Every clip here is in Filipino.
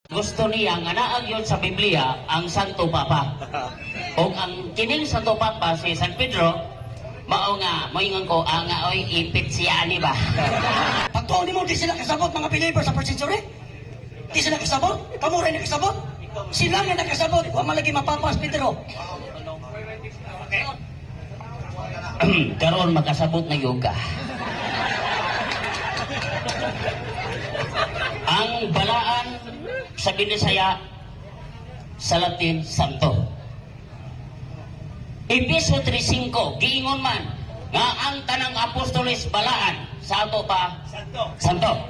Gusto niya nga naag yun sa Biblia ang Santo Papa. O ang kining Santo Papa si San Pedro, mao nga, moingon ko, nga oy ipit siya ani ba? Pagtuon mo, di sila kasabot mga believer sa first century? Di sila kasabot? Kamuray na kasabot? Sila nga nakasabot. Huwag malagi mapapas, Pedro. Karon makasabot na yoga. Ang balaan sa Binisaya sa Latin, Santo. Episo 3:5, giingon man nga ang tanang apostoles balaan sa ato pa Santo.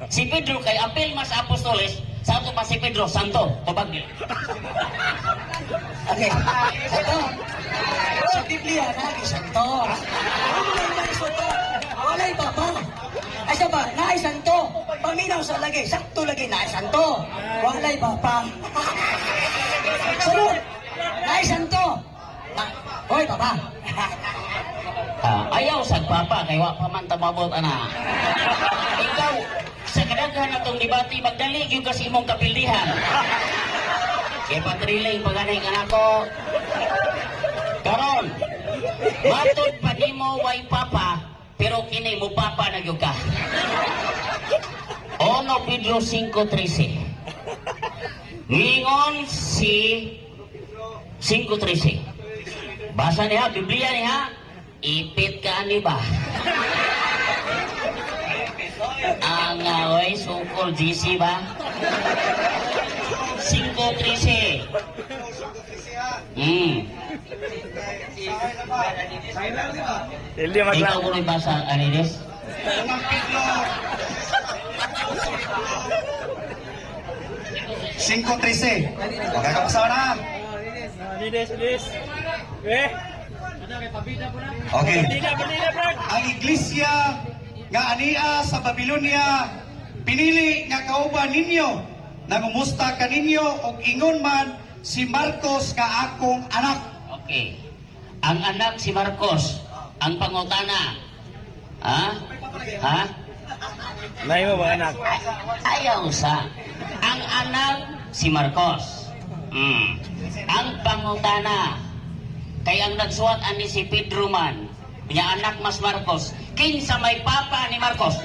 Si Pedro kay apil mas apostoles, sa ato pa si Pedro Santo. Tubag nila. Okay. Santo. Sa Biblia, nagi santo. Walay santo. Walay papa. Ay sa ba, naay santo. Paminaw sa lagi, sakto lagi naay santo. Walay papa. Sunod. Naay santo. Hoy papa. Ayaw sa papa kay wa pa man tamabot ana. Ikaw sa kadaghan atong debate magdali gyud kasi imong kapildihan. Kay patriling paganay nga nako. Karon, matod pa nimo way papa, pero kini mo papa na gyud ka. Ono Pedro 5:13. Ngingon si 5:13. Basa niya, Biblia niya, ipit ka ani ba? Ang oy sungkol GC ba? 5:13. Hindi Ikaw maglang. ko rin basa, Anides? Cinco 13. Okay, kapasa na. Lides. Okay. Bandila, Brad. Ang iglesia nga ania sa Babylonia pinili nga kauban ninyo nangumusta kaninyo og ingon man si Marcos nga akong anak. Okay. Ang anak si Marcos, ang pangutana. Ha? Ha? Nay mo ba anak? Ayaw sa. Ang anak si Marcos. Ang pangutana. Kay ang nagsuwat ani si Pedro man, niya anak mas Marcos. Kinsa may papa ni Marcos?